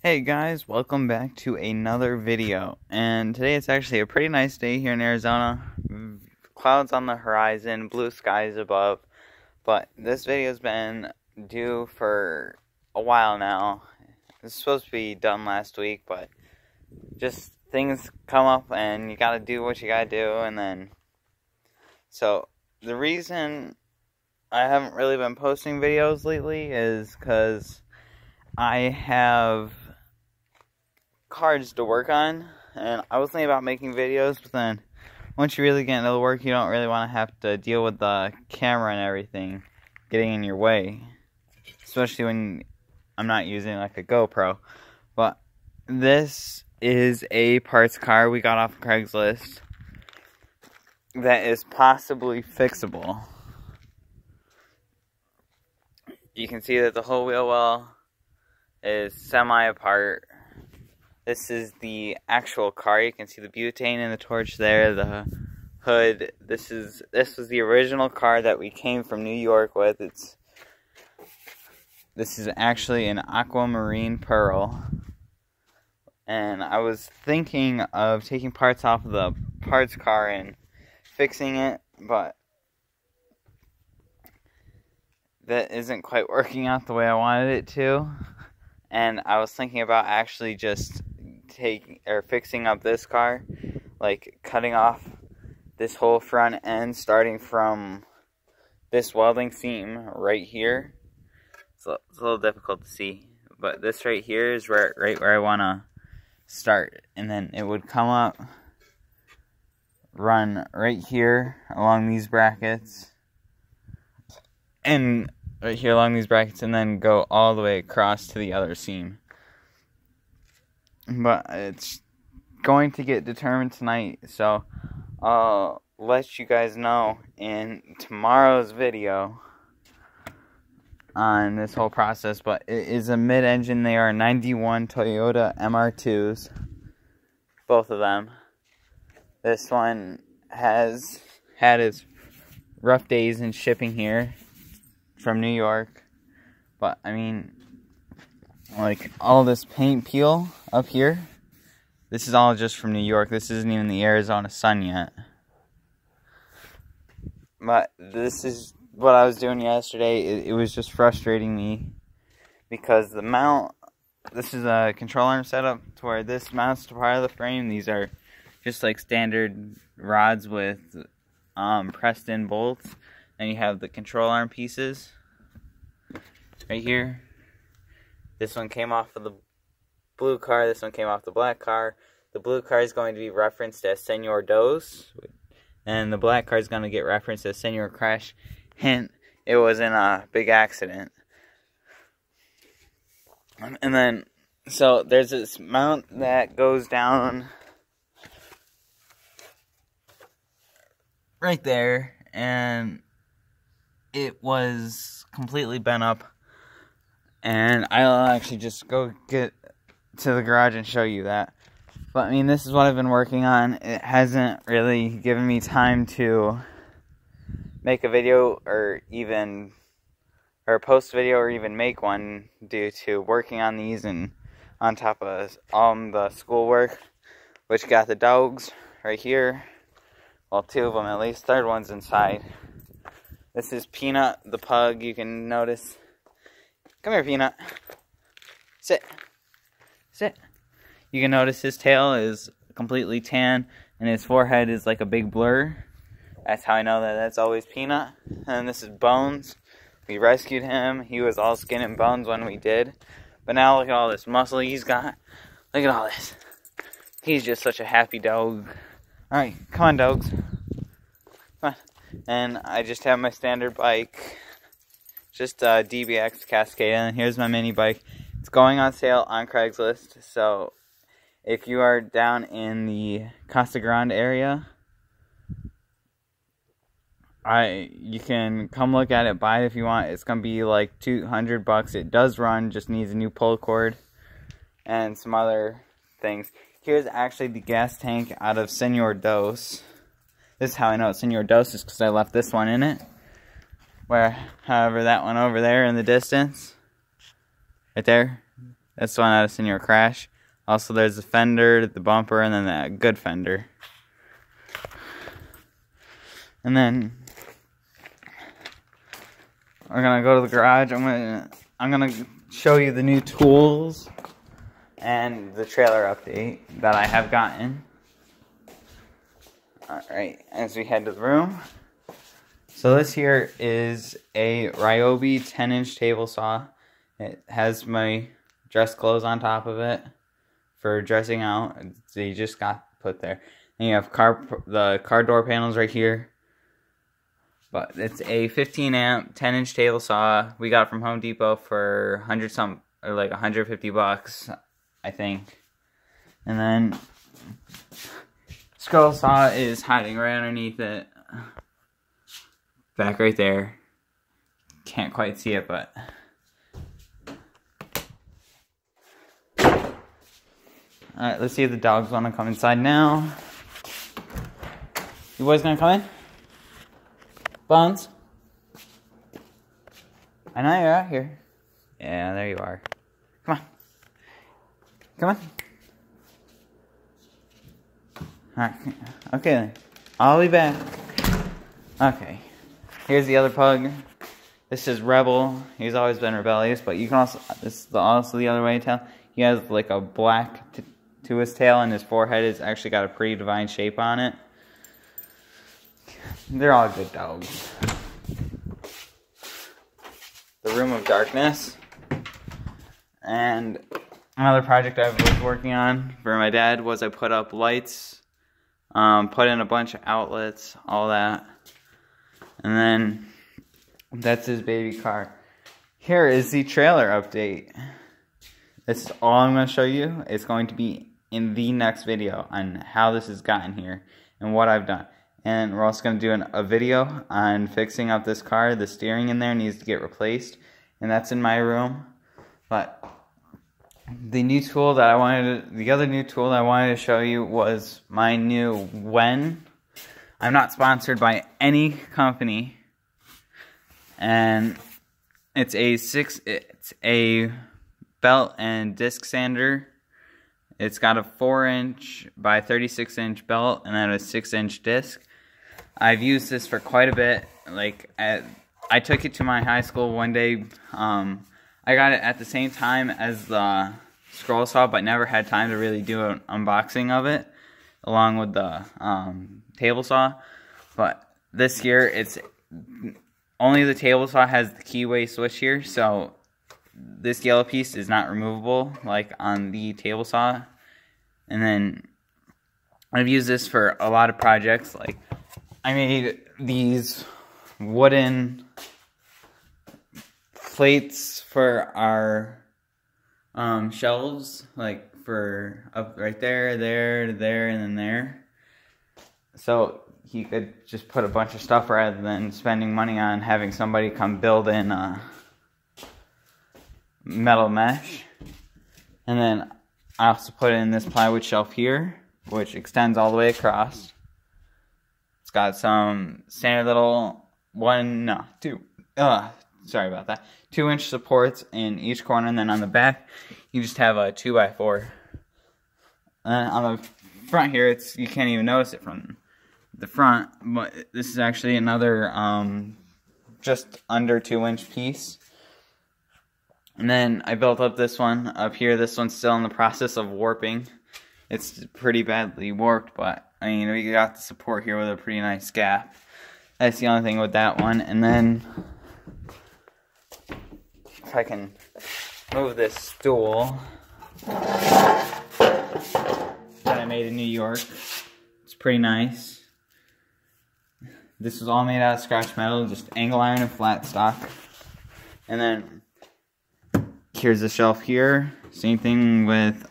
Hey guys, welcome back to another video. And today it's actually a pretty nice day here in Arizona. Clouds on the horizon, blue skies above. But this video's been due for a while now. It's supposed to be done last week, but just things come up and you gotta do what you gotta do. And then, so the reason I haven't really been posting videos lately is because I have cards to work on, and I was thinking about making videos, but then once you really get into the work, you don't really want to have to deal with the camera and everything getting in your way, especially when I'm not using like a GoPro. But this is a parts car we got off Craigslist that is possibly fixable. You can see that the whole wheel well is semi apart. This is the actual car. You can see the butane and the torch there, the hood. This was the original car that we came from New York with. This is actually an aquamarine pearl. And I was thinking of taking parts off of the parts car and fixing it, but that isn't quite working out the way I wanted it to. And I was thinking about actually just fixing up this car, like cutting off this whole front end, starting from this welding seam right here. It's a little difficult to see, but this right here is right where I want to start, and then it would come up, run right here along these brackets, and right here along these brackets, and then go all the way across to the other seam. But it's going to get determined tonight, so I'll let you guys know in tomorrow's video on this whole process. But it is a mid-engine. They are 91 Toyota MR2s, both of them. This one has had its rough days in shipping here from New York, but I mean, like, all this paint peel up here, this is all just from New York. This isn't even the Arizona sun yet. But this is what I was doing yesterday. It was just frustrating me because the mount, this is a control arm setup to where this mounts to part of the frame. These are just like standard rods with pressed in bolts. Then you have the control arm pieces right here. This one came off of the blue car. This one came off the black car. The blue car is going to be referenced as Senor Dos, and the black car is going to get referenced as Senor Crash. Hint, it was in a big accident. And then, so there's this mount that goes down right there, and it was completely bent up. And I'll actually just go get to the garage and show you that. But I mean, this is what I've been working on. It hasn't really given me time to make a video or post a video or even make one due to working on these and on top of all the schoolwork, which got the dogs right here. Well, two of them at least. Third one's inside. This is Peanut, the pug. You can notice. Come here, Peanut. Sit. Sit. You can notice his tail is completely tan, and his forehead is like a big blur. That's how I know that that's always Peanut. And this is Bones. We rescued him. He was all skin and bones when we did. But now look at all this muscle he's got. Look at all this. He's just such a happy dog. Alright, come on, dogs. Come on. And I just have my standard bike. Just a DBX Cascade, and here's my mini bike. It's going on sale on Craigslist, so if you are down in the Casa Grande area, you can come look at it, buy it if you want. It's going to be like $200. It does run, just needs a new pull cord and some other things. Here's actually the gas tank out of Senor Dos. This is how I know it's Senor Dos, is because I left this one in it. However, that one over there in the distance, right there, That's the one out of Senior Crash. Also, there's the fender, the bumper, and then that good fender. And then we're gonna go to the garage. I'm gonna show you the new tools and the trailer update that I have gotten. Alright, as we head to the room. So this here is a Ryobi 10-inch table saw. It has my dress clothes on top of it for dressing out. They just got put there. And you have the car door panels right here. But it's a 15 amp 10-inch table saw. We got it from Home Depot for like $150, I think. And then scroll saw is hiding right underneath it. Back right there. Can't quite see it, but alright, let's see if the dogs want to come inside now. You boys gonna come in? Bones? I know you're out here. Yeah, there you are. Come on. Come on. Alright, okay then. I'll be back. Okay. Here's the other pug. This is Rebel. He's always been rebellious, but you can also, this is also the other way to tell. He has like a black to his tail, and his forehead has actually got a pretty divine shape on it. They're all good dogs. The Room of Darkness. And another project I was working on for my dad was I put up lights, put in a bunch of outlets, all that. And then that's his baby car. Here is the trailer update. This is all I'm going to show you. It's going to be in the next video on how this has gotten here and what I've done. And we're also going to do a video on fixing up this car. The steering in there needs to get replaced, and that's in my room. But the new tool that the other new tool that I wanted to show you was my new Wen. I'm not sponsored by any company, and it's a belt and disc sander. It's got a 4-inch by 36-inch belt and then a 6-inch disc. I've used this for quite a bit. Like, I took it to my high school one day. I got it at the same time as the scroll saw, but never had time to really do an unboxing of it, along with the table saw. But this year, it's only the table saw has the keyway switch here, so this yellow piece is not removable like on the table saw. And then I've used this for a lot of projects. Like, I made these wooden plates for our shelves, like for up right there, and then there. So he could just put a bunch of stuff rather than spending money on having somebody come build in metal mesh. And then I also put in this plywood shelf here, which extends all the way across. It's got some standard little 2-inch supports in each corner, and then on the back you just have a 2x4. And on the front here, you can't even notice it from the front, but this is actually another just under 2-inch piece. And then I built up this one up here. This one's still in the process of warping. It's pretty badly warped, but I mean, we got the support here with a pretty nice gap. That's the only thing with that one. And then if I can move this stool that I made in New York, it's pretty nice. This was all made out of scratch metal, just angle iron and flat stock. And then here's the shelf here. Same thing with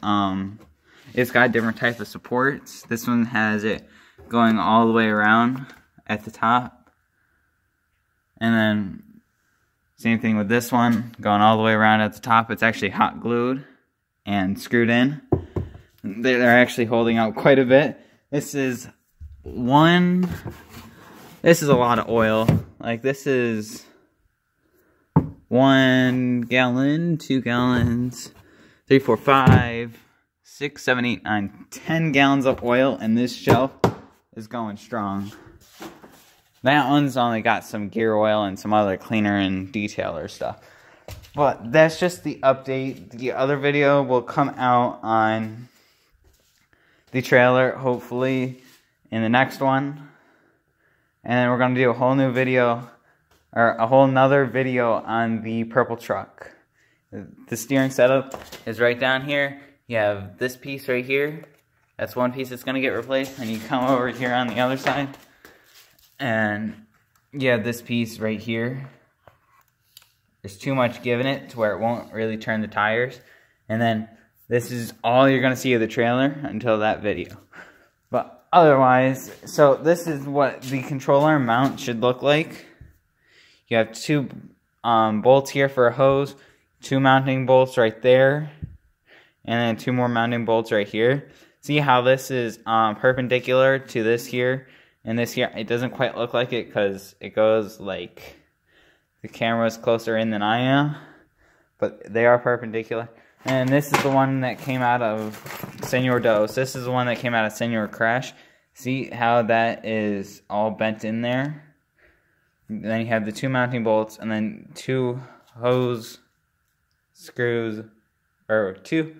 it's got different types of supports. This one has it going all the way around at the top. And then same thing with this one, going all the way around at the top. It's actually hot glued and screwed in. They're actually holding out quite a bit. This is a lot of oil. Like, this is 1 gallon, 2 gallons. 3, 4, 5, 6, 7, 8, 9, 10 gallons of oil, and this shelf is going strong. That one's only got some gear oil and some other cleaner and detailer stuff. But that's just the update. The other video will come out on the trailer, hopefully, in the next one. And then we're going to do a whole new video, or a whole nother video on the purple truck. The steering setup is right down here. You have this piece right here. That's one piece that's going to get replaced. And you come over here on the other side. And you have this piece right here. There's too much giving it to where it won't really turn the tires. And then this is all you're going to see of the trailer until that video. But otherwise, so this is what the controller mount should look like. You have two bolts here for a hose, 2 mounting bolts right there, and then 2 more mounting bolts right here. See how this is perpendicular to this here and this here? It doesn't quite look like it because it goes like the camera's closer in than I am, but they are perpendicular. And this is the one that came out of Senor Dos. This is the one that came out of Senor Crash. See how that is all bent in there? Then you have the 2 mounting bolts and then 2 hose screws, or 2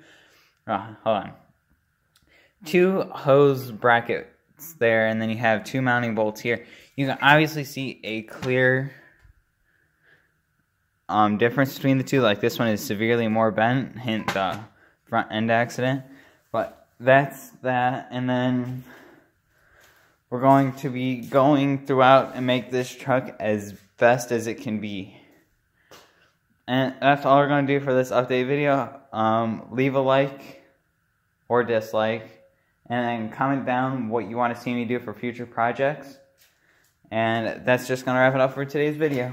hose brackets there, and then you have 2 mounting bolts here. You can obviously see a clear difference between the two. Like this one is severely more bent, hint the front end accident. But that's that, and then we're going to be going throughout and make this truck as best as it can be. And that's all we're going to do for this update video. Leave a like or dislike, and then comment down what you want to see me do for future projects. And that's just going to wrap it up for today's video.